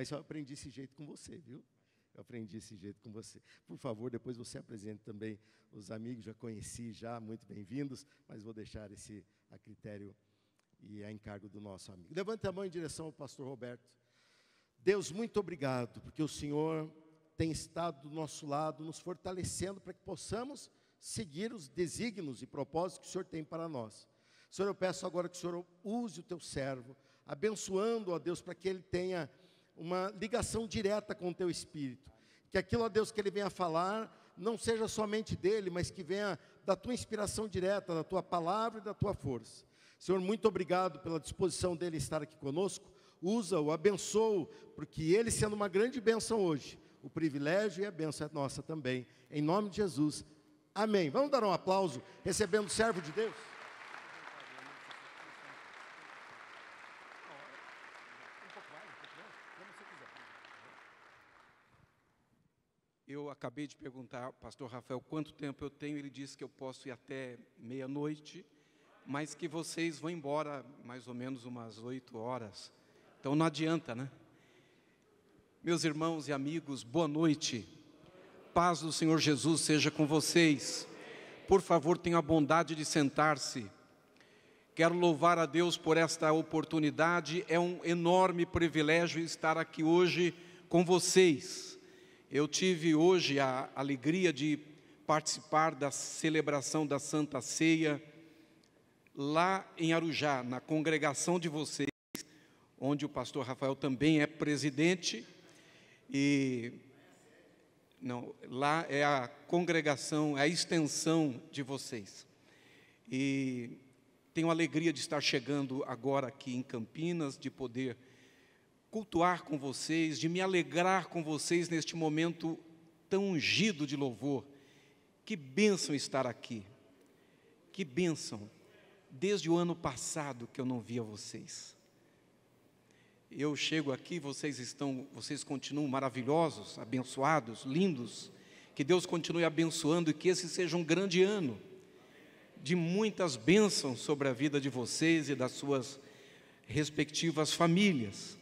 Mas eu aprendi esse jeito com você, viu? Eu aprendi esse jeito com você. Por favor, depois você apresente também os amigos, já conheci, muito bem-vindos, mas vou deixar esse a critério e a encargo do nosso amigo. Levante a mão em direção ao pastor Roberto. Deus, muito obrigado, porque o Senhor tem estado do nosso lado, nos fortalecendo para que possamos seguir os desígnios e propósitos que o Senhor tem para nós. Senhor, eu peço agora que o Senhor use o teu servo, abençoando, ó Deus, para que ele tenha uma ligação direta com o teu Espírito. Que aquilo, ó Deus, que ele venha falar, não seja somente dele, mas que venha da tua inspiração direta, da tua palavra e da tua força. Senhor, muito obrigado pela disposição dele estar aqui conosco. Usa-o, abençoa-o, porque ele sendo uma grande bênção hoje, o privilégio e a bênção é nossa também. Em nome de Jesus, amém. Vamos dar um aplauso, recebendo o servo de Deus. Eu acabei de perguntar ao pastor Rafael quanto tempo eu tenho, ele disse que eu posso ir até meia-noite, mas que vocês vão embora mais ou menos umas 8 horas. Então não adianta, né? Meus irmãos e amigos, boa noite. Paz do Senhor Jesus seja com vocês. Por favor, tenham a bondade de sentar-se. Quero louvar a Deus por esta oportunidade. É um enorme privilégio estar aqui hoje com vocês. Eu tive hoje a alegria de participar da celebração da Santa Ceia lá em Arujá, na congregação de vocês, onde o pastor Rafael também é presidente. Lá é a congregação, é a extensão de vocês. E tenho a alegria de estar chegando agora aqui em Campinas, de poder cultuar com vocês, de me alegrar com vocês neste momento tão ungido de louvor. Que bênção estar aqui, que bênção. Desde o ano passado que eu não via vocês. Eu chego aqui, vocês continuam maravilhosos, abençoados, lindos. Que Deus continue abençoando e que esse seja um grande ano de muitas bênçãos sobre a vida de vocês e das suas respectivas famílias.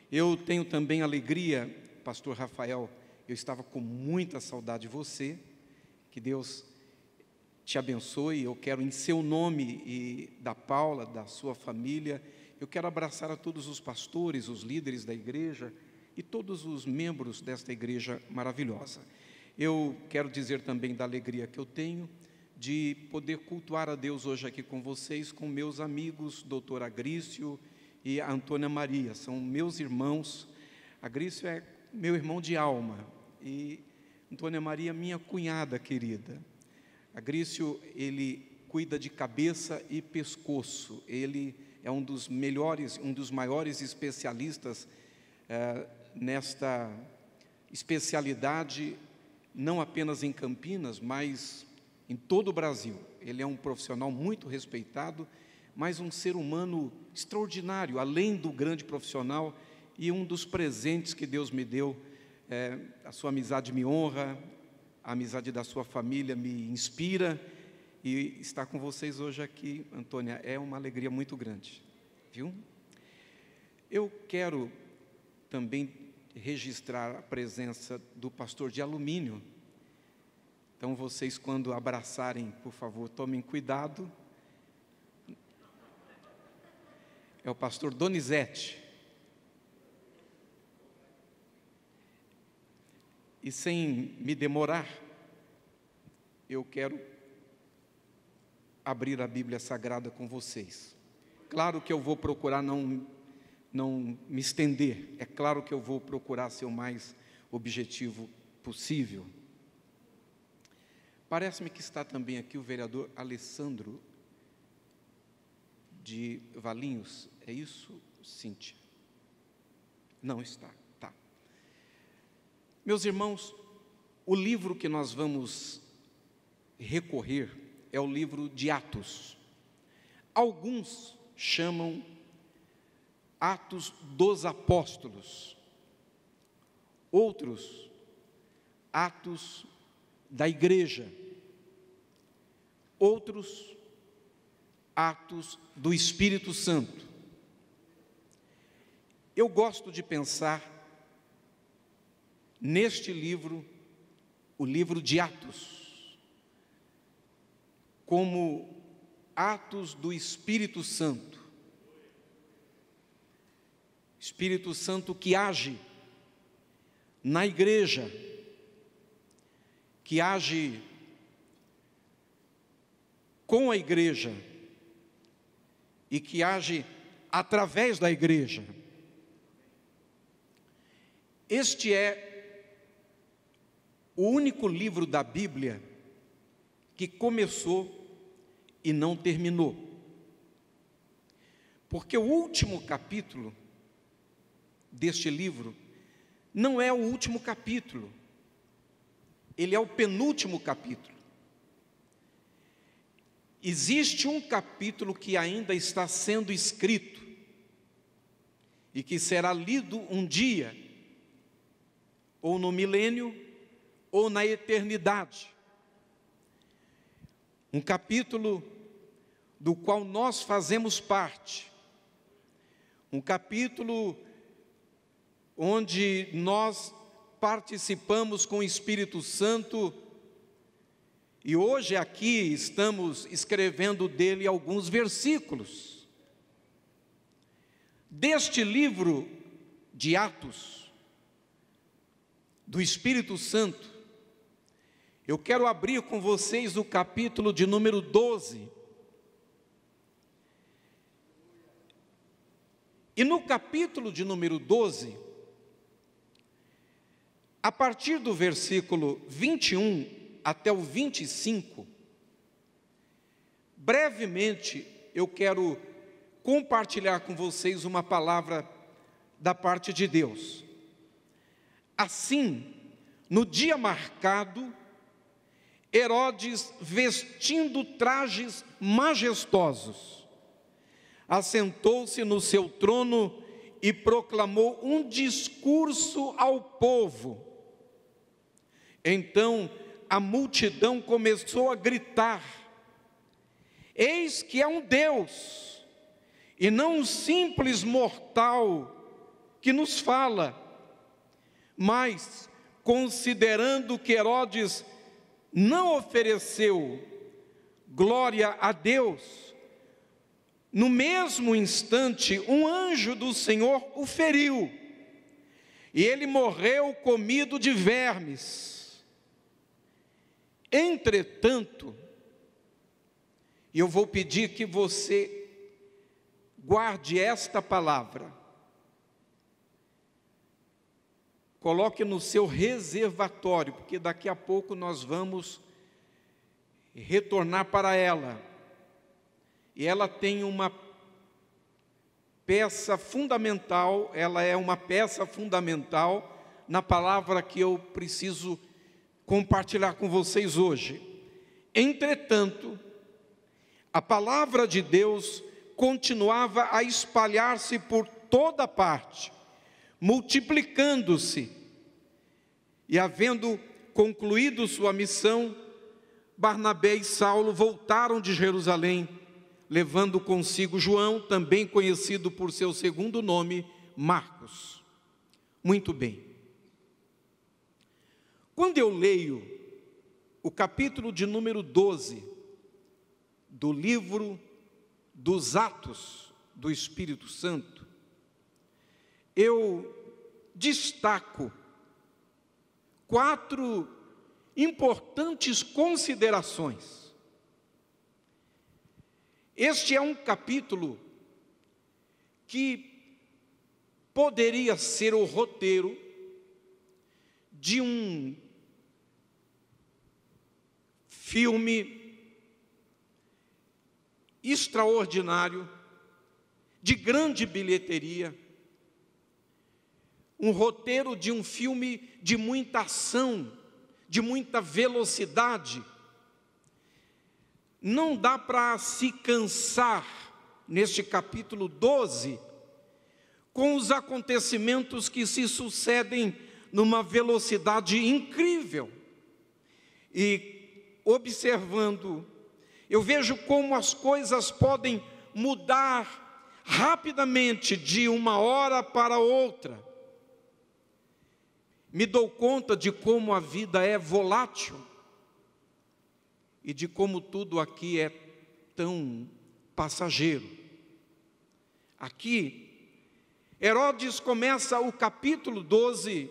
Eu tenho também alegria, pastor Rafael, eu estava com muita saudade de você, que Deus te abençoe. Eu quero, em seu nome e da Paula, da sua família, eu quero abraçar a todos os pastores, os líderes da igreja e todos os membros desta igreja maravilhosa. Eu quero dizer também da alegria que eu tenho de poder cultuar a Deus hoje aqui com vocês, com meus amigos, doutor Agrício e a Antônia Maria, são meus irmãos. Agrício é meu irmão de alma e Antônia Maria, minha cunhada querida. Agrício, ele cuida de cabeça e pescoço, ele é um dos maiores especialistas nesta especialidade, não apenas em Campinas, mas em todo o Brasil. Ele é um profissional muito respeitado, mas um ser humano extraordinário, além do grande profissional, e um dos presentes que Deus me deu, a sua amizade me honra, a amizade da sua família me inspira, e estar com vocês hoje aqui, Antônia, é uma alegria muito grande, viu? Eu quero também registrar a presença do pastor de alumínio. Então vocês, quando abraçarem, por favor, tomem cuidado. É o pastor Donizete. E sem me demorar, eu quero abrir a Bíblia Sagrada com vocês. Claro que eu vou procurar não me estender. É claro que eu vou procurar ser o mais objetivo possível. Parece-me que está também aqui o vereador Alessandro de Valinhos. É isso, Cíntia? Não está, tá. Meus irmãos, o livro que nós vamos recorrer é o livro de Atos. Alguns chamam Atos dos Apóstolos, outros Atos da Igreja, outros Atos do Espírito Santo. Eu gosto de pensar neste livro, o livro de Atos, como atos do Espírito Santo. Espírito Santo que age na igreja, que age com a igreja e que age através da igreja. Este é o único livro da Bíblia que começou e não terminou. Porque o último capítulo deste livro não é o último capítulo, ele é o penúltimo capítulo. Existe um capítulo que ainda está sendo escrito e que será lido um dia, ou no milênio, ou na eternidade. Um capítulo do qual nós fazemos parte. Um capítulo onde nós participamos com o Espírito Santo, e hoje aqui estamos escrevendo dele alguns versículos. Deste livro de Atos, do Espírito Santo, eu quero abrir com vocês o capítulo de número 12. E no capítulo de número 12, a partir do versículo 21 até o 25, brevemente eu quero compartilhar com vocês uma palavra da parte de Deus. Assim, no dia marcado, Herodes, vestindo trajes majestosos, assentou-se no seu trono e proclamou um discurso ao povo. Então a multidão começou a gritar: eis que é um Deus, e não um simples mortal que nos fala. Mas, considerando que Herodes não ofereceu glória a Deus, no mesmo instante um anjo do Senhor o feriu, e ele morreu comido de vermes. Entretanto, eu vou pedir que você guarde esta palavra, coloque no seu reservatório, porque daqui a pouco nós vamos retornar para ela, e ela tem uma peça fundamental, ela é uma peça fundamental na palavra que eu preciso compartilhar com vocês hoje. Entretanto, a palavra de Deus continuava a espalhar-se por toda parte, multiplicando-se, e havendo concluído sua missão, Barnabé e Saulo voltaram de Jerusalém, levando consigo João, também conhecido por seu segundo nome, Marcos. Muito bem. Quando eu leio o capítulo de número 12 do livro dos Atos do Espírito Santo, eu destaco 4 importantes considerações. Este é um capítulo que poderia ser o roteiro de um filme extraordinário, de grande bilheteria, um roteiro de um filme de muita ação, de muita velocidade. Não dá para se cansar, neste capítulo 12, com os acontecimentos que se sucedem numa velocidade incrível. E observando, eu vejo como as coisas podem mudar rapidamente de uma hora para outra. me dou conta de como a vida é volátil e de como tudo aqui é tão passageiro. Aqui, Herodes começa o capítulo 12,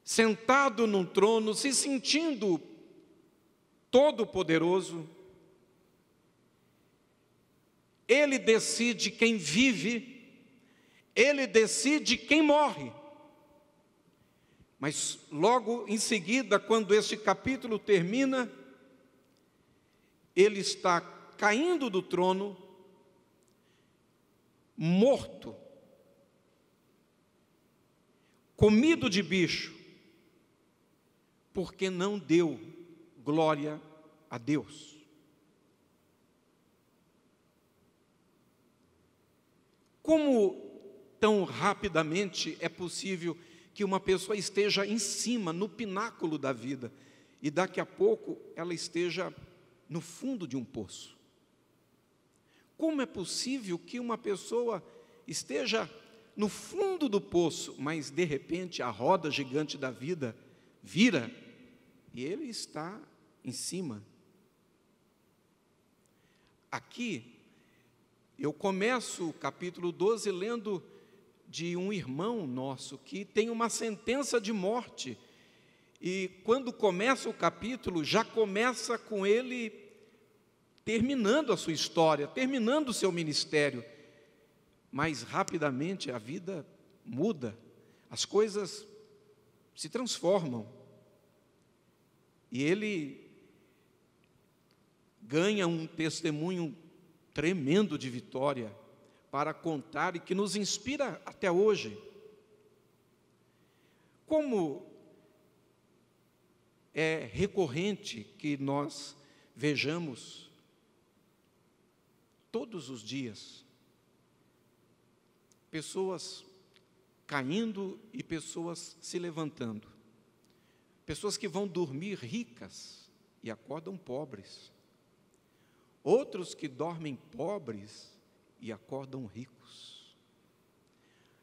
sentado num trono, se sentindo todo-poderoso. Ele decide quem vive, ele decide quem morre. Mas logo em seguida, quando este capítulo termina, ele está caindo do trono, morto, comido de bicho, porque não deu glória a Deus. Como tão rapidamente é possível que uma pessoa esteja em cima, no pináculo da vida, e daqui a pouco ela esteja no fundo de um poço? Como é possível que uma pessoa esteja no fundo do poço, mas de repente a roda gigante da vida vira e ele está em cima? Aqui, eu começo o capítulo 12 lendo de um irmão nosso que tem uma sentença de morte. E quando começa o capítulo, já começa com ele terminando a sua história, terminando o seu ministério. Mas rapidamente a vida muda, as coisas se transformam. E ele ganha um testemunho tremendo de vitória para contar e que nos inspira até hoje. Como é recorrente que nós vejamos todos os dias pessoas caindo e pessoas se levantando, pessoas que vão dormir ricas e acordam pobres, outros que dormem pobres e acordam ricos,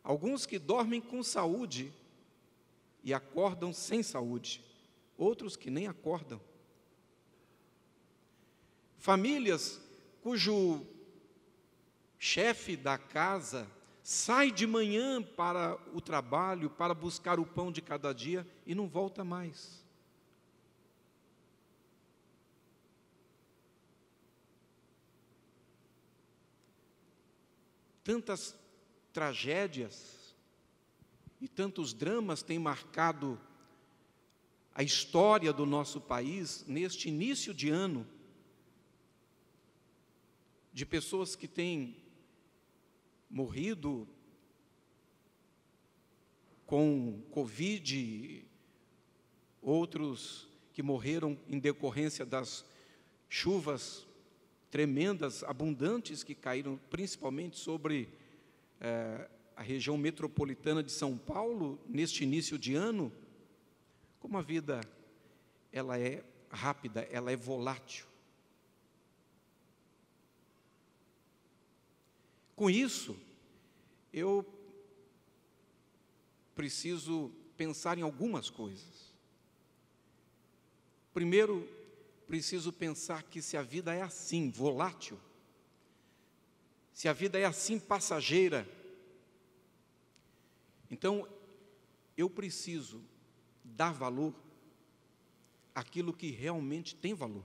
alguns que dormem com saúde e acordam sem saúde, outros que nem acordam, famílias cujo chefe da casa sai de manhã para o trabalho, para buscar o pão de cada dia e não volta mais. Tantas tragédias e tantos dramas têm marcado a história do nosso país neste início de ano, de pessoas que têm morrido com Covid, outros que morreram em decorrência das chuvas tremendas, abundantes, que caíram principalmente sobre a região metropolitana de São Paulo, neste início de ano. Como a vida, ela é rápida, ela é volátil. Com isso, eu preciso pensar em algumas coisas. Primeiro, preciso pensar que se a vida é assim, volátil, se a vida é assim, passageira, então eu preciso dar valor àquilo que realmente tem valor.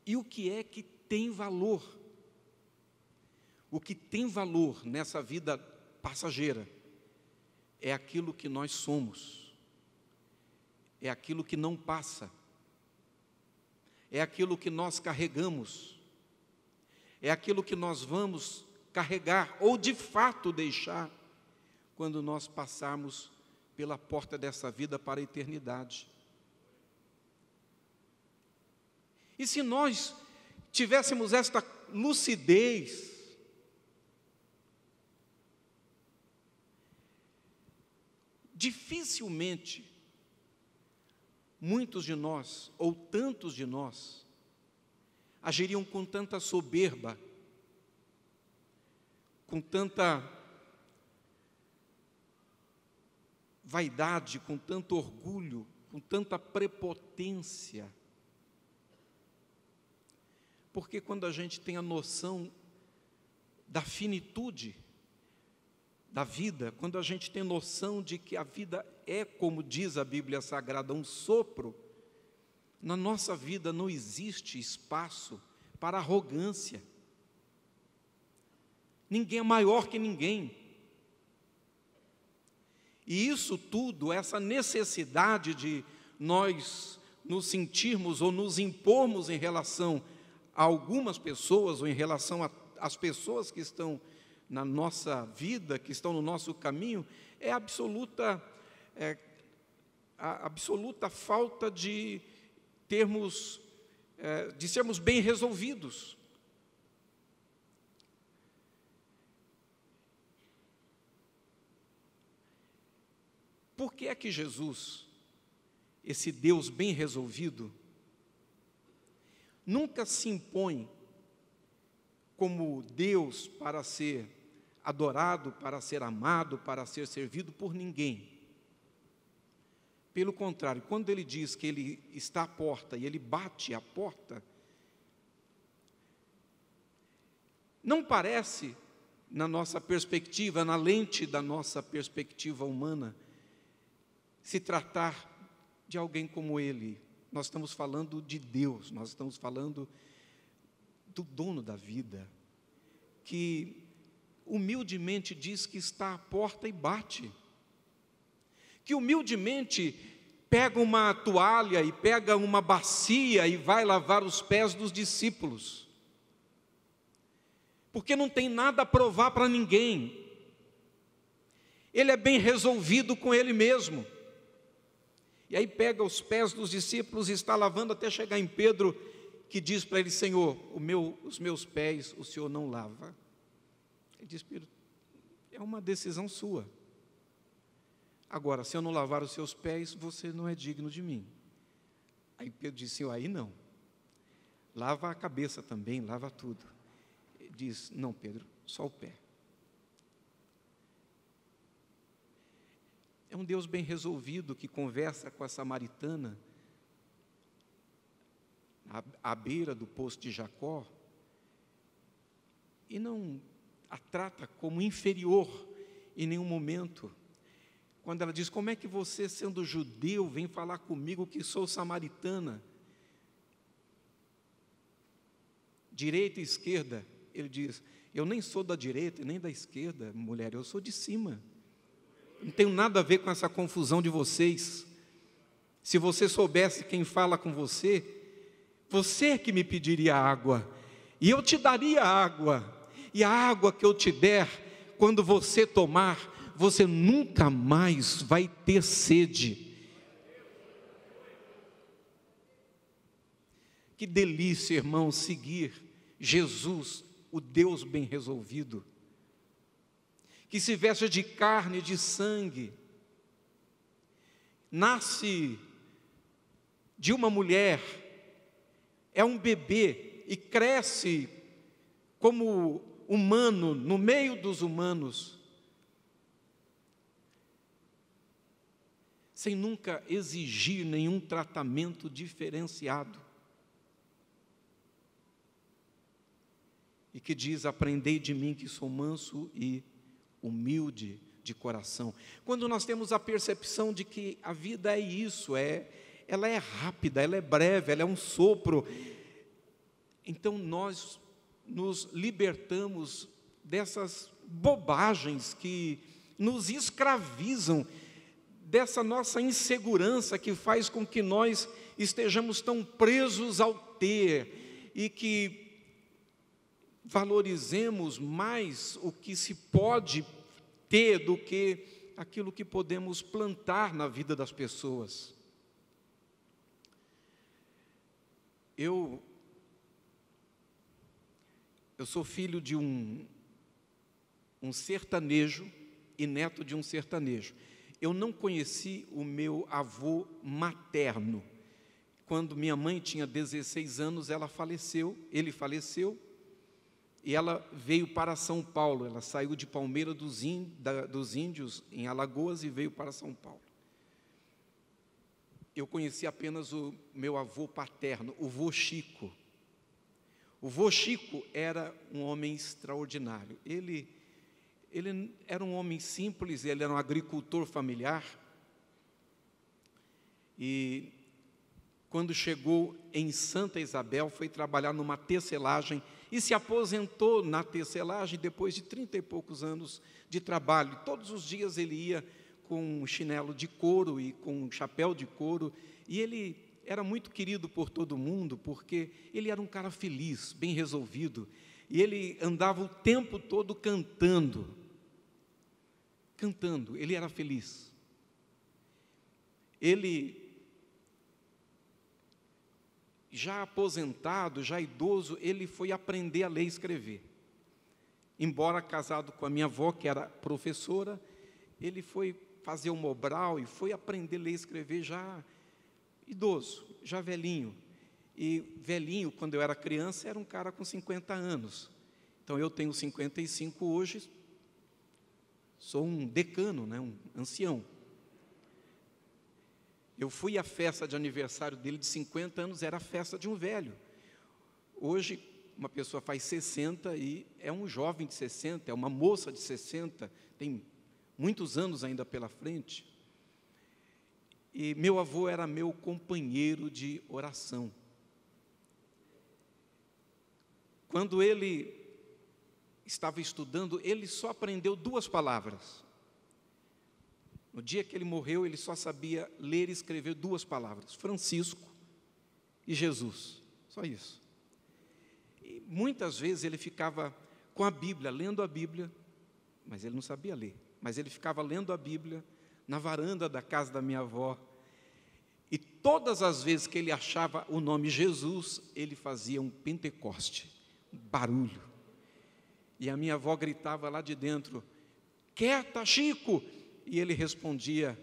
E o que é que tem valor? O que tem valor nessa vida passageira é aquilo que nós somos, é aquilo que não passa, é aquilo que nós carregamos, é aquilo que nós vamos carregar ou de fato deixar quando nós passarmos pela porta dessa vida para a eternidade. E se nós tivéssemos esta lucidez, dificilmente muitos de nós, ou tantos de nós, agiriam com tanta soberba, com tanta vaidade, com tanto orgulho, com tanta prepotência. Porque quando a gente tem a noção da finitude da vida, quando a gente tem noção de que a vida é, como diz a Bíblia Sagrada, um sopro, na nossa vida não existe espaço para arrogância. Ninguém é maior que ninguém. E isso tudo, essa necessidade de nós nos sentirmos ou nos impormos em relação a algumas pessoas ou em relação às pessoas que estão na nossa vida, que estão no nosso caminho, é a absoluta falta de sermos bem resolvidos. Por que é que Jesus, esse Deus bem resolvido, nunca se impõe como Deus para ser adorado, para ser amado, para ser servido por ninguém? Pelo contrário, quando Ele diz que Ele está à porta e Ele bate à porta, não parece, na nossa perspectiva, na lente da nossa perspectiva humana, se tratar de alguém como Ele. Nós estamos falando de Deus, nós estamos falando do dono da vida, que humildemente diz que está à porta e bate, que humildemente pega uma toalha e pega uma bacia e vai lavar os pés dos discípulos, porque não tem nada a provar para ninguém. Ele é bem resolvido com Ele mesmo. E aí pega os pés dos discípulos e está lavando até chegar em Pedro, que diz para ele: Senhor, os meus pés o Senhor não lava. Ele diz: Pedro, é uma decisão sua. Agora, se eu não lavar os seus pés, você não é digno de mim. Aí Pedro disse: Senhor, aí não. Lava a cabeça também, lava tudo. Ele diz: não, Pedro, só o pé. É um Deus bem resolvido que conversa com a samaritana à beira do poço de Jacó e não a trata como inferior em nenhum momento. Quando ela diz: como é que você, sendo judeu, vem falar comigo que sou samaritana? Direita e esquerda. Ele diz: eu nem sou da direita nem da esquerda, mulher, eu sou de cima. Não tenho nada a ver com essa confusão de vocês. Se você soubesse quem fala com você, você que me pediria água, e eu te daria água, e a água que eu te der, quando você tomar, você nunca mais vai ter sede. Que delícia, irmão, seguir Jesus, o Deus bem resolvido, que se veste de carne e de sangue, nasce de uma mulher, é um bebê e cresce como humano no meio dos humanos, sem nunca exigir nenhum tratamento diferenciado. E que diz: aprendei de mim que sou manso e humilde de coração. Quando nós temos a percepção de que a vida é isso, ela é rápida, ela é breve, ela é um sopro, então nós nos libertamos dessas bobagens que nos escravizam, dessa nossa insegurança que faz com que nós estejamos tão presos ao ter e que valorizemos mais o que se pode ter do que aquilo que podemos plantar na vida das pessoas. Eu sou filho de um sertanejo e neto de um sertanejo. Eu não conheci o meu avô materno. Quando minha mãe tinha 16 anos, ele faleceu. e ela veio para São Paulo. Ela saiu de Palmeira dos Índios, em Alagoas, e veio para São Paulo. Eu conheci apenas o meu avô paterno, o vô Chico. O vô Chico era um homem extraordinário. Ele era um homem simples, ele era um agricultor familiar. E quando chegou em Santa Isabel, foi trabalhar numa tecelagem e se aposentou na tecelagem depois de 30 e poucos anos de trabalho. Todos os dias ele ia com um chinelo de couro e com um chapéu de couro, e ele era muito querido por todo mundo, porque ele era um cara feliz, bem resolvido, e ele andava o tempo todo cantando, ele era feliz. Ele, já aposentado, já idoso, ele foi aprender a ler e escrever. Embora casado com a minha avó, que era professora, ele foi fazer o Mobral e foi aprender a ler e escrever já idoso, já velhinho. E velhinho, quando eu era criança, era um cara com 50 anos. Então, eu tenho 55 hoje, sou um decano, né, um ancião. Eu fui à festa de aniversário dele de 50 anos, era a festa de um velho. Hoje, uma pessoa faz 60 e é um jovem de 60, é uma moça de 60, tem muitos anos ainda pela frente. E meu avô era meu companheiro de oração. Quando ele estava estudando, ele só aprendeu 2 palavras. No dia que ele morreu, ele só sabia ler e escrever 2 palavras: Francisco e Jesus, só isso. E muitas vezes ele ficava com a Bíblia, lendo a Bíblia, mas ele não sabia ler. Mas ele ficava lendo a Bíblia na varanda da casa da minha avó. E todas as vezes que ele achava o nome Jesus, ele fazia um Pentecoste, um barulho. E a minha avó gritava lá de dentro: quieta, Chico! E ele respondia: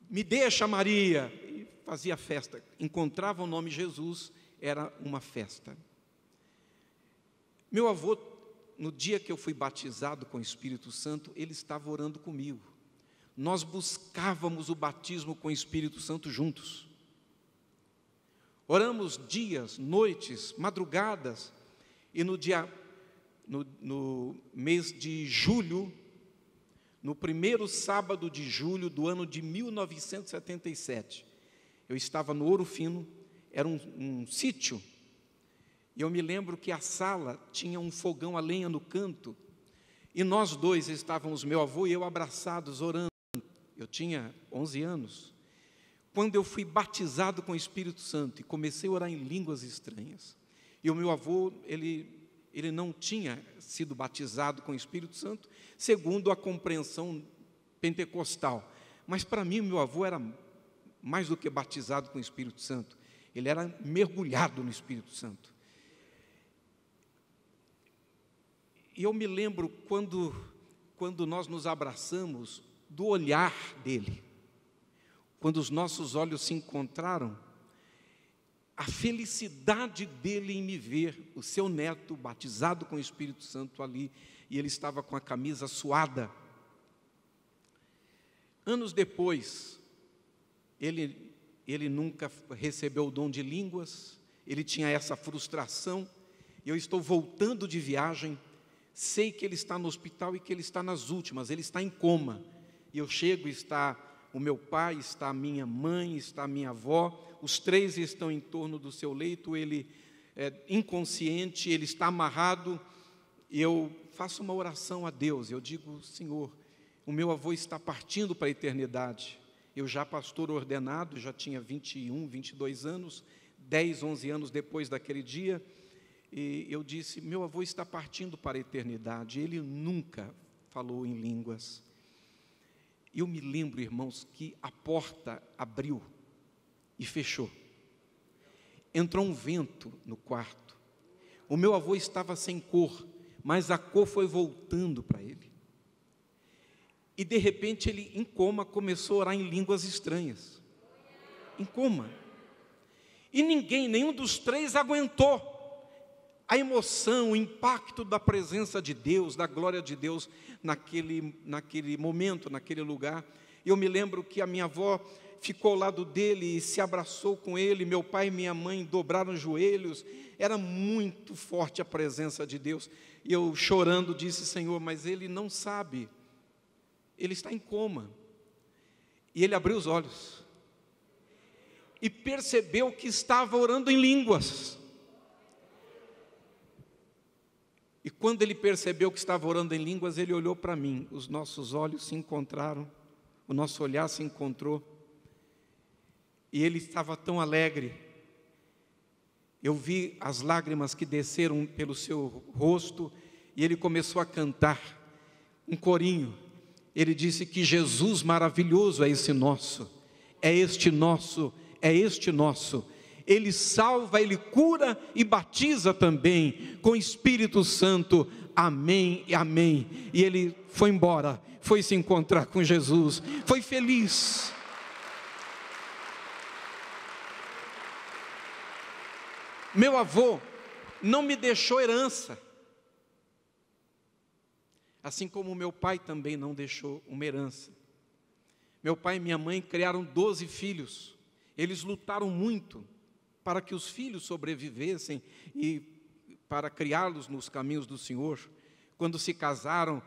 me deixa, Maria! E fazia festa. Encontrava o nome Jesus, era uma festa. Meu avô, no dia que eu fui batizado com o Espírito Santo, ele estava orando comigo. Nós buscávamos o batismo com o Espírito Santo juntos. Oramos dias, noites, madrugadas, e no mês de julho, no primeiro sábado de julho do ano de 1977, eu estava no Ouro Fino, era um sítio, e eu me lembro que a sala tinha um fogão a lenha no canto, e nós 2 estávamos, meu avô e eu, abraçados, orando. Eu tinha 11 anos, quando eu fui batizado com o Espírito Santo e comecei a orar em línguas estranhas. E o meu avô, ele não tinha sido batizado com o Espírito Santo, segundo a compreensão pentecostal. Mas para mim, meu avô era mais do que batizado com o Espírito Santo, ele era mergulhado no Espírito Santo. E eu me lembro quando nós nos abraçamos, do olhar dele. Quando os nossos olhos se encontraram, a felicidade dele em me ver, o seu neto batizado com o Espírito Santo ali, e ele estava com a camisa suada. Anos depois, ele nunca recebeu o dom de línguas, ele tinha essa frustração. Eu estou voltando de viagem, sei que ele está no hospital e que ele está nas últimas, ele está em coma. E eu chego, está o meu pai, está a minha mãe, está a minha avó, os 3 estão em torno do seu leito, ele é inconsciente, ele está amarrado, e eu faço uma oração a Deus, eu digo: Senhor, o meu avô está partindo para a eternidade. Eu já pastor ordenado, já tinha 21, 22 anos, 10, 11 anos depois daquele dia, e eu disse: meu avô está partindo para a eternidade. Ele nunca falou em línguas. Eu me lembro, irmãos, que a porta abriu e fechou. Entrou um vento no quarto. O meu avô estava sem cor, mas a cor foi voltando para ele. E de repente ele, em coma, começou a orar em línguas estranhas. Em coma. E nenhum dos 3 aguentou. a emoção, o impacto da presença de Deus, da glória de Deus naquele momento, naquele lugar. Eu me lembro que a minha avó ficou ao lado dele e se abraçou com ele, meu pai e minha mãe dobraram os joelhos, era muito forte a presença de Deus. E eu, chorando, disse: Senhor, mas ele não sabe, ele está em coma. E ele abriu os olhos e percebeu que estava orando em línguas. E quando ele percebeu que estava orando em línguas, ele olhou para mim, os nossos olhos se encontraram, o nosso olhar se encontrou, e ele estava tão alegre. Eu vi as lágrimas que desceram pelo seu rosto, e ele começou a cantar um corinho. Ele disse que Jesus maravilhoso é esse nosso, é este nosso, é este nosso. Ele salva, Ele cura e batiza também com o Espírito Santo. Amém e amém. E ele foi embora, foi se encontrar com Jesus, foi feliz. Meu avô não me deixou herança, assim como meu pai também não deixou uma herança. Meu pai e minha mãe criaram 12 filhos, eles lutaram muito para que os filhos sobrevivessem e para criá-los nos caminhos do Senhor. Quando se casaram,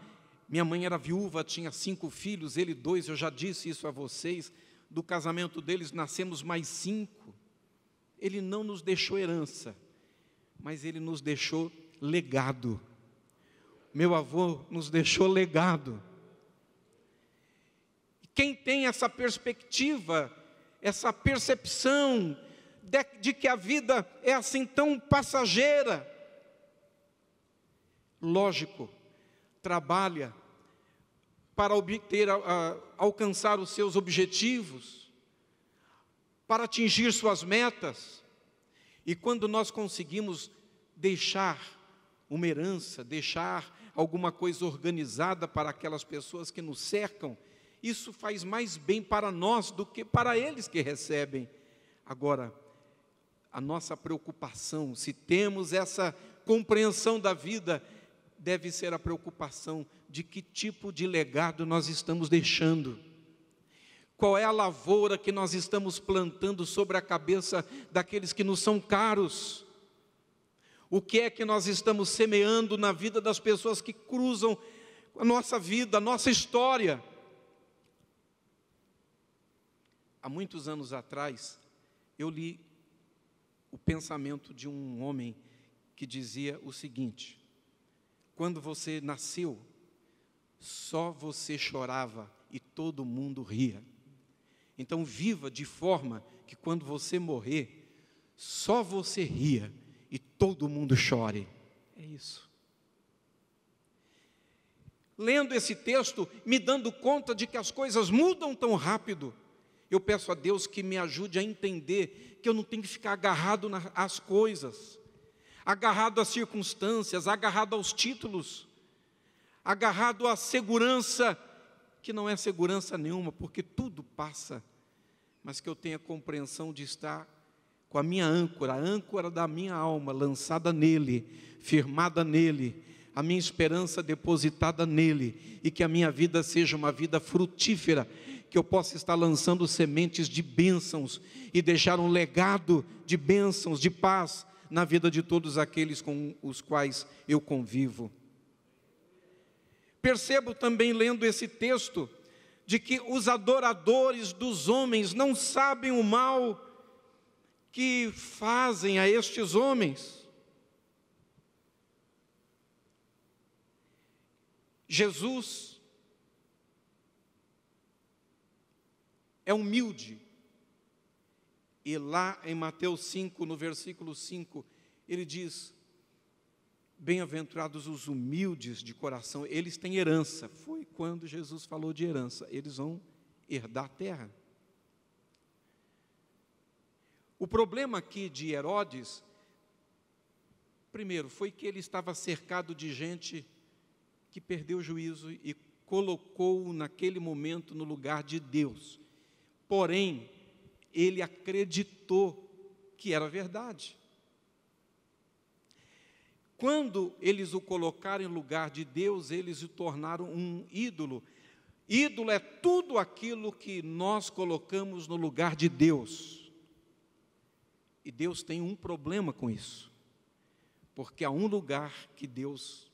minha mãe era viúva, tinha 5 filhos, ele 2, eu já disse isso a vocês. Do casamento deles nascemos mais 5. Ele não nos deixou herança, mas ele nos deixou legado. Meu avô nos deixou legado. Quem tem essa perspectiva, essa percepção de que a vida é assim tão passageira, lógico, trabalha para obter, alcançar os seus objetivos, para atingir suas metas. E quando nós conseguimos deixar uma herança, deixar alguma coisa organizada para aquelas pessoas que nos cercam, isso faz mais bem para nós do que para eles que recebem. Agora, a nossa preocupação, se temos essa compreensão da vida, deve ser a preocupação de que tipo de legado nós estamos deixando. Qual é a lavoura que nós estamos plantando sobre a cabeça daqueles que nos são caros? O que é que nós estamos semeando na vida das pessoas que cruzam a nossa vida, a nossa história? Há muitos anos atrás, eu li o pensamento de um homem que dizia o seguinte: quando você nasceu, só você chorava e todo mundo ria. Então viva de forma que quando você morrer, só você ria e todo mundo chore. É isso. Lendo esse texto, me dando conta de que as coisas mudam tão rápido, eu peço a Deus que me ajude a entender que eu não tenho que ficar agarrado às coisas, agarrado às circunstâncias, agarrado aos títulos, agarrado à segurança, que não é segurança nenhuma, porque tudo passa, mas que eu tenha compreensão de estar com a minha âncora, a âncora da minha alma, lançada nele, firmada nele, a minha esperança depositada nele, e que a minha vida seja uma vida frutífera, que eu possa estar lançando sementes de bênçãos e deixar um legado de bênçãos, de paz na vida de todos aqueles com os quais eu convivo. Percebo também, lendo esse texto, de que os adoradores dos homens não sabem o mal que fazem a estes homens. Jesus é humilde, e lá em Mateus 5, no versículo 5, ele diz: bem-aventurados os humildes de coração, eles têm herança. Foi quando Jesus falou de herança, eles vão herdar a terra. O problema aqui de Herodes, primeiro, foi que ele estava cercado de gente que perdeu o juízo e colocou-o naquele momento no lugar de Deus. Porém, ele acreditou que era verdade. Quando eles o colocaram em lugar de Deus, eles o tornaram um ídolo. Ídolo é tudo aquilo que nós colocamos no lugar de Deus. E Deus tem um problema com isso. Porque há um lugar que Deus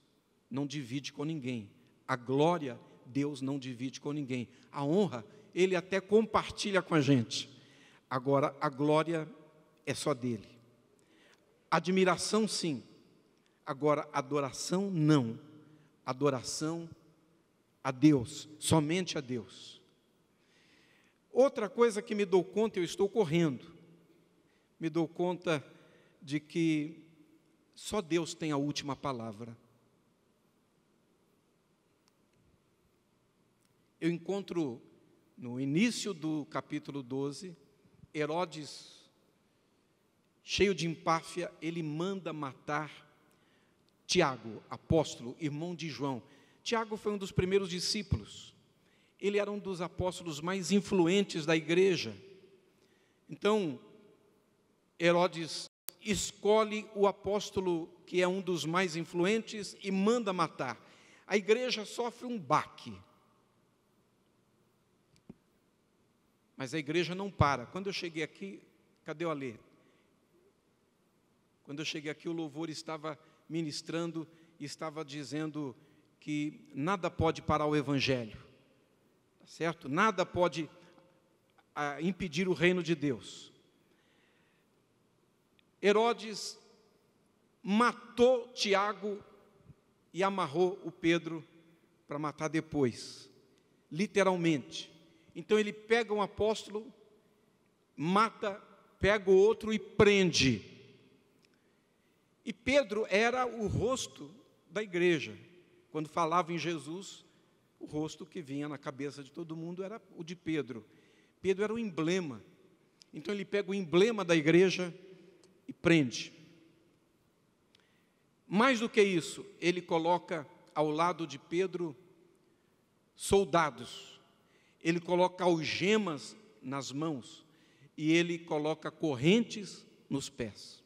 não divide com ninguém. A glória, Deus não divide com ninguém. A honra, Ele até compartilha com a gente. Agora, a glória é só dele. Admiração, sim. Agora, adoração, não. Adoração a Deus, somente a Deus. Outra coisa que me dou conta, eu estou correndo, me dou conta de que só Deus tem a última palavra. Eu encontro no início do capítulo 12, Herodes, cheio de empáfia, ele manda matar Tiago, apóstolo, irmão de João. Tiago foi um dos primeiros discípulos. Ele era um dos apóstolos mais influentes da igreja. Então, Herodes escolhe o apóstolo que é um dos mais influentes e manda matar. A igreja sofre um baque. Mas a igreja não para. Quando eu cheguei aqui, cadê o Alê? Quando eu cheguei aqui, o louvor estava ministrando e estava dizendo que nada pode parar o evangelho, tá certo? Nada pode impedir o reino de Deus. Herodes matou Tiago e amarrou o Pedro para matar depois, literalmente. Então ele pega um apóstolo, mata, pega o outro e prende. E Pedro era o rosto da igreja. Quando falava em Jesus, o rosto que vinha na cabeça de todo mundo era o de Pedro. Pedro era o emblema. Então ele pega o emblema da igreja e prende. Mais do que isso, ele coloca ao lado de Pedro soldados. Ele coloca algemas nas mãos e ele coloca correntes nos pés.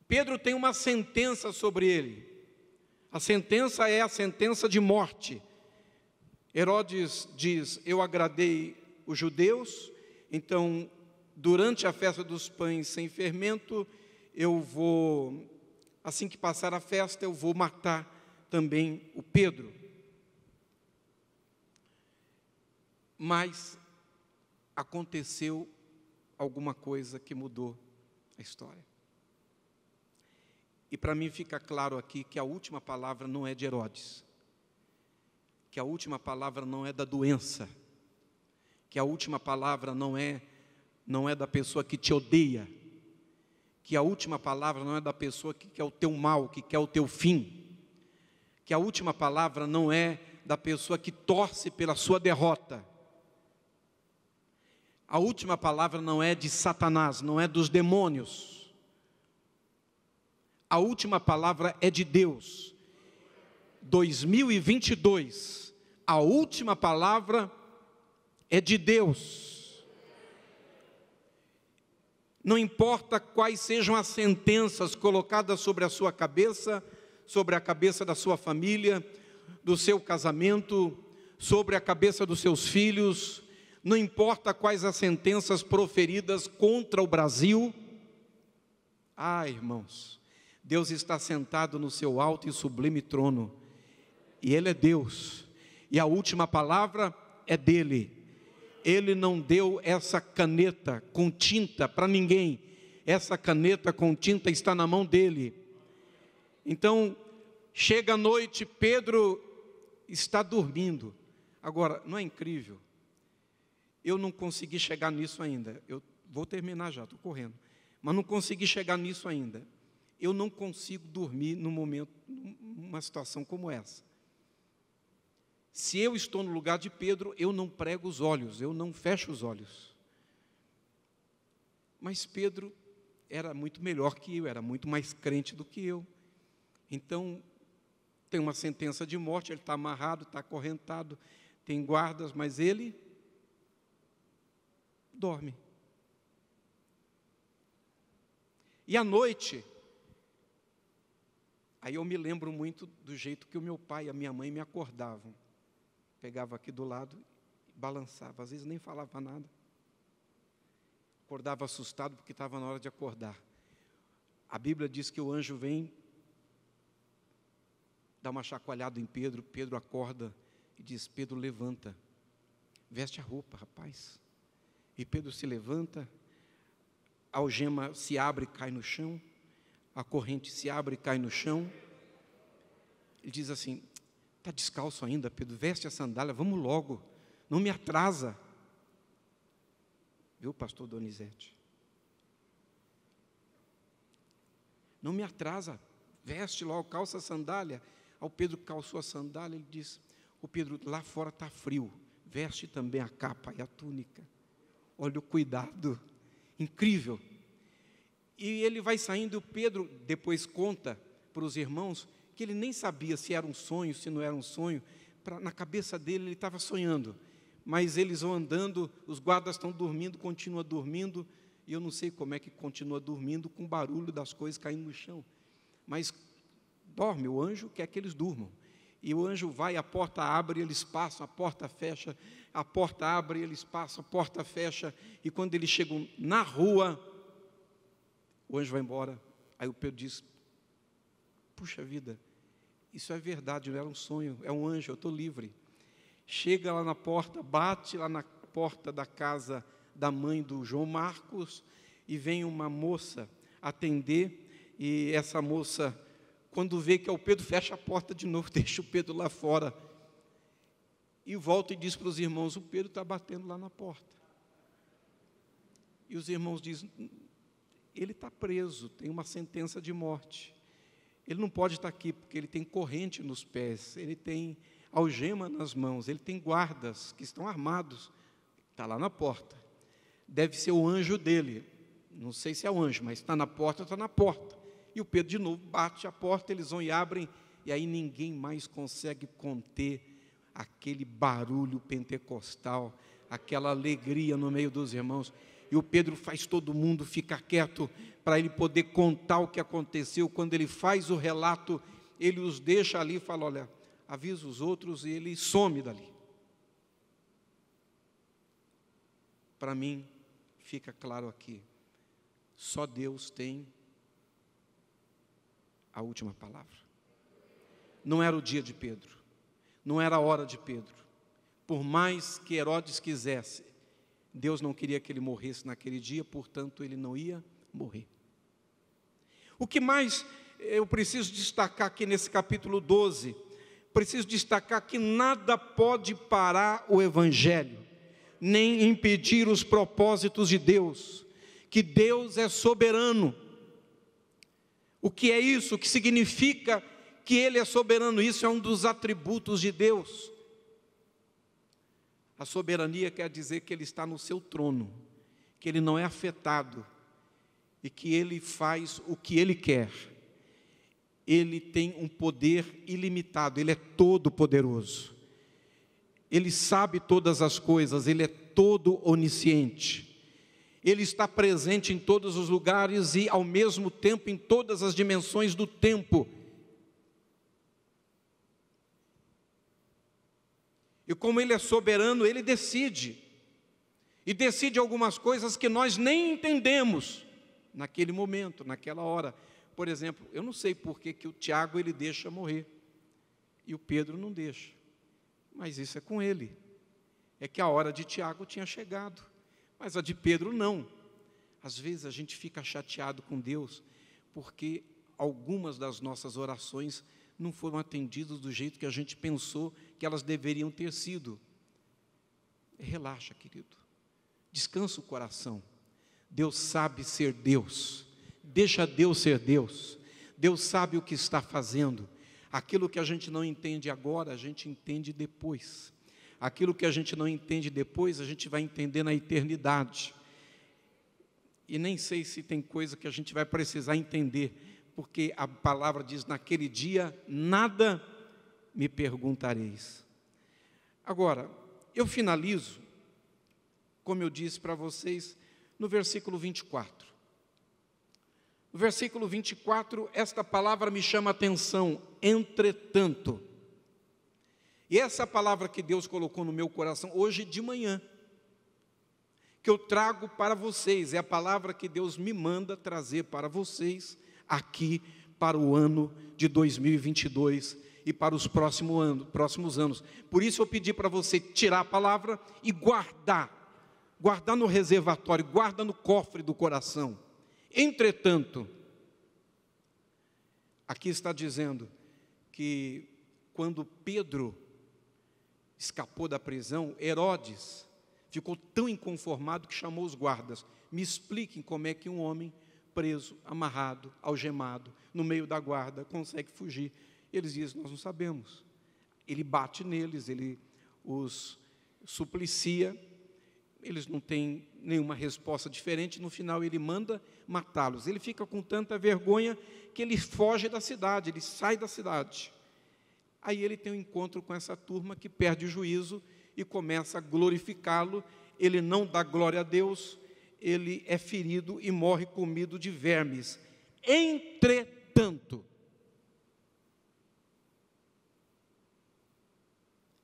Pedro tem uma sentença sobre ele. A sentença é a sentença de morte. Herodes diz: eu agradei os judeus, então, durante a festa dos pães sem fermento, eu vou, assim que passar a festa, eu vou matar também o Pedro. Mas aconteceu alguma coisa que mudou a história. E para mim fica claro aqui que a última palavra não é de Herodes, que a última palavra não é da doença, que a última palavra não é da pessoa que te odeia, que a última palavra não é da pessoa que quer o teu mal, que quer o teu fim, que a última palavra não é da pessoa que torce pela sua derrota. A última palavra não é de Satanás, não é dos demônios. A última palavra é de Deus. 2022, a última palavra é de Deus. Não importa quais sejam as sentenças colocadas sobre a sua cabeça, sobre a cabeça da sua família, do seu casamento, sobre a cabeça dos seus filhos, não importa quais as sentenças proferidas contra o Brasil. Irmãos, Deus está sentado no seu alto e sublime trono, e Ele é Deus, e a última palavra é dEle. Ele não deu essa caneta com tinta para ninguém, essa caneta com tinta está na mão dEle. Então, chega a noite, Pedro está dormindo. Agora, não é incrível? Eu não consegui chegar nisso ainda, eu vou terminar já, estou correndo, mas não consegui chegar nisso ainda. Eu não consigo dormir num momento, numa situação como essa. Se eu estou no lugar de Pedro, eu não prego os olhos, eu não fecho os olhos. Mas Pedro era muito melhor que eu, era muito mais crente do que eu. Então, tem uma sentença de morte, ele está amarrado, está acorrentado, tem guardas, mas ele dorme. E à noite, aí eu me lembro muito do jeito que o meu pai e a minha mãe me acordavam. Pegava aqui do lado, balançava, às vezes nem falava nada. Acordava assustado porque estava na hora de acordar. A Bíblia diz que o anjo vem, dá uma chacoalhada em Pedro, Pedro acorda e diz: Pedro, levanta, veste a roupa, rapaz. E Pedro se levanta, a algema se abre e cai no chão, a corrente se abre e cai no chão. Ele diz assim: está descalço ainda, Pedro, veste a sandália, vamos logo, não me atrasa. Viu, pastor Donizete? Não me atrasa, veste logo, calça a sandália. Ao Pedro calçou a sandália, ele disse: o Pedro, lá fora está frio, veste também a capa e a túnica. Olha o cuidado, incrível. E ele vai saindo, e o Pedro depois conta para os irmãos que ele nem sabia se era um sonho, se não era um sonho. Na cabeça dele ele estava sonhando, mas eles vão andando, os guardas estão dormindo, continua dormindo, e eu não sei como é que continua dormindo com o barulho das coisas caindo no chão, mas dorme, o anjo quer que eles durmam, e o anjo vai, a porta abre, eles passam, a porta fecha, a porta abre, eles passam, a porta fecha, e quando eles chegam na rua, o anjo vai embora. Aí o Pedro diz: puxa vida, isso é verdade, não era um sonho, é um anjo, eu estou livre. Chega lá na porta, bate lá na porta da casa da mãe do João Marcos, e vem uma moça atender, e essa moça, quando vê que é o Pedro, fecha a porta de novo, deixa o Pedro lá fora, e volta e diz para os irmãos: o Pedro está batendo lá na porta. E os irmãos dizem: ele está preso, tem uma sentença de morte, ele não pode estar aqui, porque ele tem corrente nos pés, ele tem algema nas mãos, ele tem guardas que estão armados, está lá na porta, deve ser o anjo dele, não sei se é o anjo, mas está na porta, está na porta. E o Pedro de novo bate a porta, eles vão e abrem, e aí ninguém mais consegue conter aquele barulho pentecostal, aquela alegria no meio dos irmãos, e o Pedro faz todo mundo ficar quieto, para ele poder contar o que aconteceu. Quando ele faz o relato, ele os deixa ali e fala: olha, avisa os outros, e ele some dali. Para mim, fica claro aqui, só Deus tem a última palavra. Não era o dia de Pedro, não era a hora de Pedro. Por mais que Herodes quisesse, Deus não queria que ele morresse naquele dia, portanto ele não ia morrer. O que mais eu preciso destacar aqui nesse capítulo 12, preciso destacar que nada pode parar o Evangelho, nem impedir os propósitos de Deus, que Deus é soberano. O que é isso? O que significa que Ele é soberano? Isso é um dos atributos de Deus. A soberania quer dizer que Ele está no seu trono, que Ele não é afetado, e que Ele faz o que Ele quer. Ele tem um poder ilimitado, Ele é todo poderoso. Ele sabe todas as coisas, Ele é todo onisciente. Ele está presente em todos os lugares e, ao mesmo tempo, em todas as dimensões do tempo. E como Ele é soberano, Ele decide. E decide algumas coisas que nós nem entendemos naquele momento, naquela hora. Por exemplo, eu não sei por que o Tiago ele deixa morrer e o Pedro não deixa. Mas isso é com ele. É que a hora de Tiago tinha chegado, mas a de Pedro não. Às vezes a gente fica chateado com Deus, porque algumas das nossas orações não foram atendidas do jeito que a gente pensou que elas deveriam ter sido. Relaxa, querido. Descansa o coração. Deus sabe ser Deus. Deixa Deus ser Deus. Deus sabe o que está fazendo. Aquilo que a gente não entende agora, a gente entende depois. Aquilo que a gente não entende depois, a gente vai entender na eternidade. E nem sei se tem coisa que a gente vai precisar entender, porque a palavra diz: naquele dia nada me perguntareis. Agora, eu finalizo, como eu disse para vocês, no versículo 24. No versículo 24, esta palavra me chama a atenção, entretanto. E essa palavra que Deus colocou no meu coração hoje de manhã, que eu trago para vocês, é a palavra que Deus me manda trazer para vocês aqui para o ano de 2022 e para os próximos anos. Por isso eu pedi para você tirar a palavra e guardar no reservatório, guarda no cofre do coração. Entretanto, aqui está dizendo que quando Pedro escapou da prisão, Herodes ficou tão inconformado que chamou os guardas. Me expliquem como é que um homem preso, amarrado, algemado, no meio da guarda, consegue fugir. Eles dizem, nós não sabemos. Ele bate neles, ele os suplicia, eles não têm nenhuma resposta diferente, no final ele manda matá-los. Ele fica com tanta vergonha que ele foge da cidade, ele sai da cidade. Aí ele tem um encontro com essa turma que perde o juízo e começa a glorificá-lo. Ele não dá glória a Deus, ele é ferido e morre comido de vermes. Entretanto,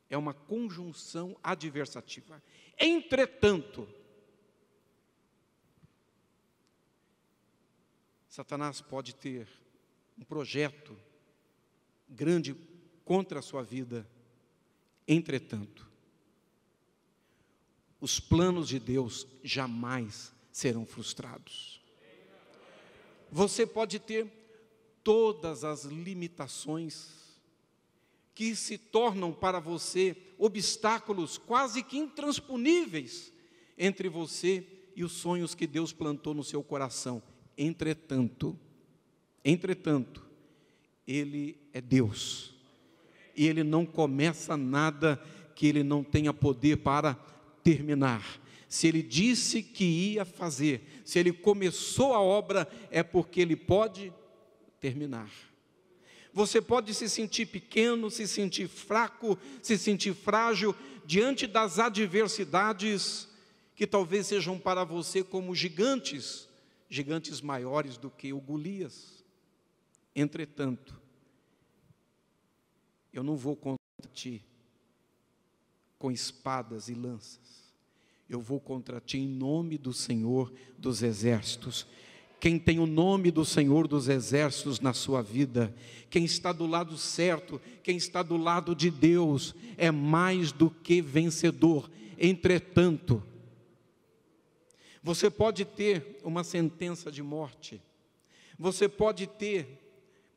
é uma conjunção adversativa. Entretanto, Satanás pode ter um projeto grande contra a sua vida. Entretanto, os planos de Deus jamais serão frustrados. Você pode ter todas as limitações que se tornam para você obstáculos quase que intransponíveis entre você e os sonhos que Deus plantou no seu coração. Entretanto, Ele é Deus, e Ele não começa nada que Ele não tenha poder para terminar. Se Ele disse que ia fazer, se Ele começou a obra, é porque Ele pode terminar. Você pode se sentir pequeno, se sentir fraco, se sentir frágil, diante das adversidades que talvez sejam para você como gigantes maiores do que o Golias. Entretanto, eu não vou contra ti com espadas e lanças, eu vou contra ti em nome do Senhor dos Exércitos. Quem tem o nome do Senhor dos Exércitos na sua vida, quem está do lado certo, quem está do lado de Deus, é mais do que vencedor. Entretanto, você pode ter uma sentença de morte, você pode ter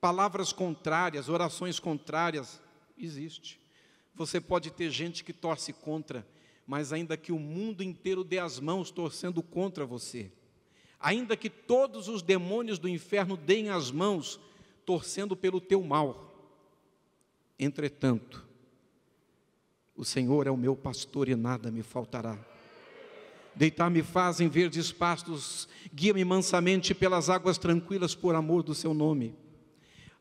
palavras contrárias, orações contrárias, existe. Você pode ter gente que torce contra, mas ainda que o mundo inteiro dê as mãos torcendo contra você, ainda que todos os demônios do inferno deem as mãos torcendo pelo teu mal, entretanto, o Senhor é o meu pastor e nada me faltará. Deitar-me faz em verdes pastos, guia-me mansamente pelas águas tranquilas por amor do seu nome.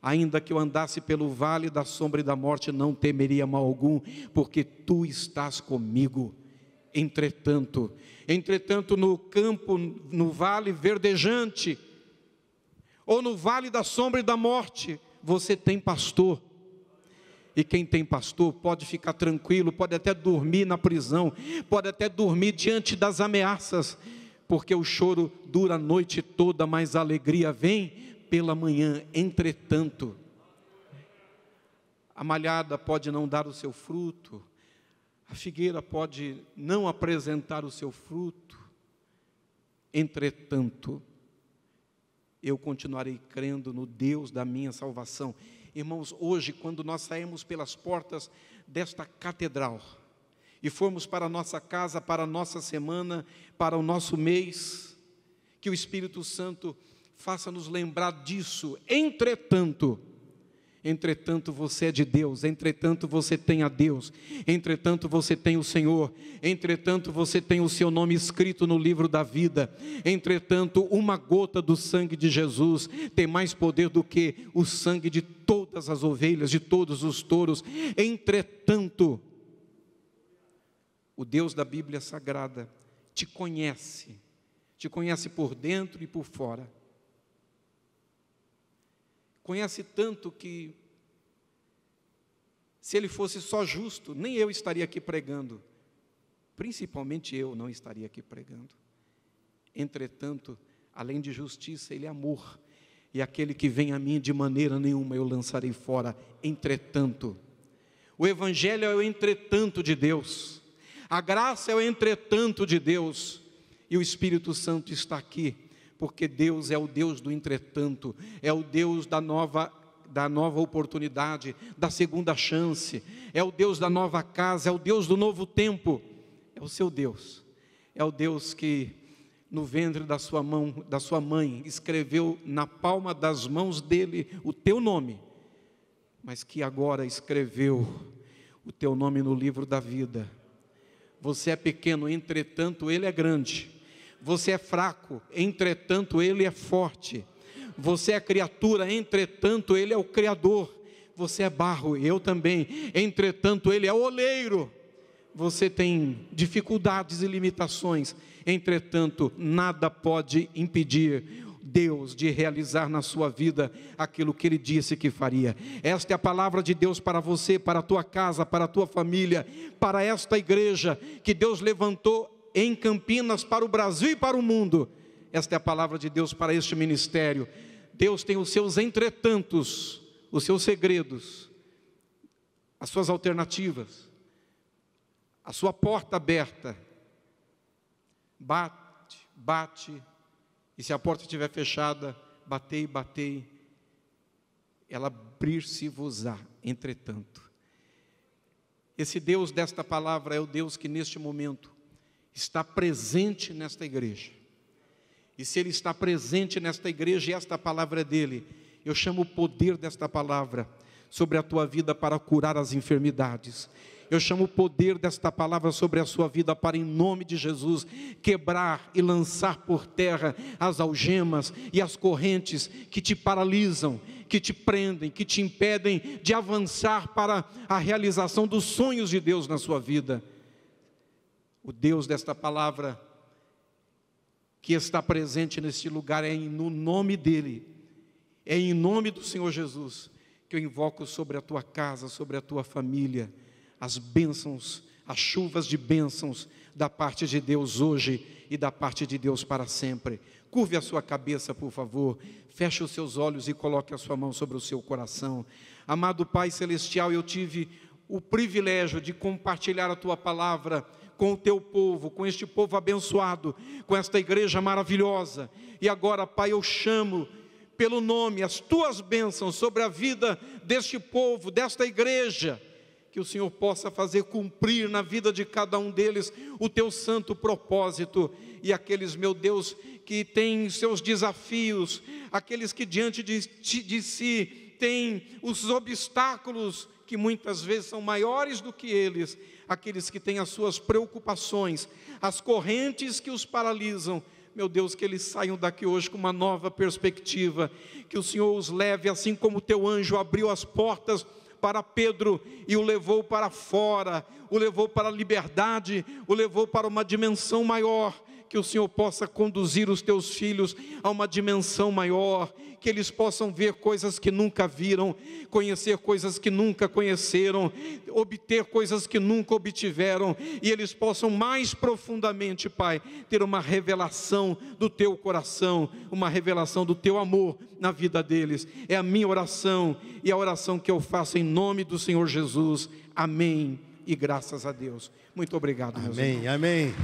Ainda que eu andasse pelo vale da sombra e da morte, não temeria mal algum, porque tu estás comigo. Entretanto, no campo, no vale verdejante, ou no vale da sombra e da morte, você tem pastor. E quem tem pastor pode ficar tranquilo, pode até dormir na prisão, pode até dormir diante das ameaças, porque o choro dura a noite toda, mas a alegria vem pela manhã. Entretanto, a malhada pode não dar o seu fruto, a figueira pode não apresentar o seu fruto, entretanto, eu continuarei crendo no Deus da minha salvação. Irmãos, hoje, quando nós saímos pelas portas desta catedral e formos para a nossa casa, para a nossa semana, para o nosso mês, que o Espírito Santo faça nos lembrar disso. Entretanto, você é de Deus, entretanto você tem a Deus, entretanto você tem o Senhor, entretanto você tem o seu nome escrito no livro da vida, entretanto uma gota do sangue de Jesus tem mais poder do que o sangue de todas as ovelhas, de todos os touros. Entretanto, o Deus da Bíblia Sagrada te conhece por dentro e por fora. conhece tanto que, se Ele fosse só justo, nem eu estaria aqui pregando, principalmente eu não estaria aqui pregando. Entretanto, além de justiça, Ele é amor, e aquele que vem a mim de maneira nenhuma eu lançarei fora. Entretanto, o Evangelho é o entretanto de Deus, a graça é o entretanto de Deus, e o Espírito Santo está aqui, porque Deus é o Deus do entretanto, é o Deus da nova oportunidade, da segunda chance, é o Deus da nova casa, é o Deus do novo tempo, é o seu Deus, é o Deus que no ventre da sua mãe, escreveu na palma das mãos dele o teu nome, mas que agora escreveu o teu nome no livro da vida. Você é pequeno, entretanto ele é grande. Você é fraco, entretanto ele é forte. Você é criatura, entretanto ele é o Criador. Você é barro, e eu também, entretanto ele é o oleiro. Você tem dificuldades e limitações, entretanto nada pode impedir Deus de realizar na sua vida aquilo que Ele disse que faria. Esta é a palavra de Deus para você, para a tua casa, para a tua família, para esta igreja que Deus levantou em Campinas para o Brasil e para o mundo. Esta é a palavra de Deus para este ministério. Deus tem os seus entretantos, os seus segredos, as suas alternativas, a sua porta aberta. Bate, e se a porta estiver fechada, batei, ela abrir-se-vos-á. Entretanto, esse Deus desta palavra é o Deus que neste momento está presente nesta igreja, e se Ele está presente nesta igreja e esta palavra é dEle, eu chamo o poder desta palavra sobre a tua vida para curar as enfermidades. Eu chamo o poder desta palavra sobre a sua vida para, em nome de Jesus, quebrar e lançar por terra as algemas e as correntes que te paralisam, que te prendem, que te impedem de avançar para a realização dos sonhos de Deus na sua vida. O Deus desta palavra que está presente neste lugar é no nome dEle, é em nome do Senhor Jesus que eu invoco sobre a tua casa, sobre a tua família, as bênçãos, as chuvas de bênçãos da parte de Deus hoje e da parte de Deus para sempre. Curve a sua cabeça, por favor, feche os seus olhos e coloque a sua mão sobre o seu coração. Amado Pai Celestial, eu tive o privilégio de compartilhar a tua palavra com o teu povo, com este povo abençoado, com esta igreja maravilhosa, e agora, Pai, eu chamo pelo nome as tuas bênçãos sobre a vida deste povo, desta igreja, que o Senhor possa fazer cumprir na vida de cada um deles o teu santo propósito, e aqueles, meu Deus, que têm seus desafios, aqueles que diante de si têm os obstáculos que muitas vezes são maiores do que eles, aqueles que têm as suas preocupações, as correntes que os paralisam, meu Deus, que eles saiam daqui hoje com uma nova perspectiva, que o Senhor os leve, assim como o teu anjo abriu as portas para Pedro e o levou para fora, o levou para a liberdade, o levou para uma dimensão maior, que o Senhor possa conduzir os teus filhos a uma dimensão maior, que eles possam ver coisas que nunca viram, conhecer coisas que nunca conheceram, obter coisas que nunca obtiveram, e eles possam mais profundamente, Pai, ter uma revelação do teu coração, uma revelação do teu amor na vida deles. É a minha oração e a oração que eu faço em nome do Senhor Jesus. Amém e graças a Deus. Muito obrigado, meus irmãos. Amém.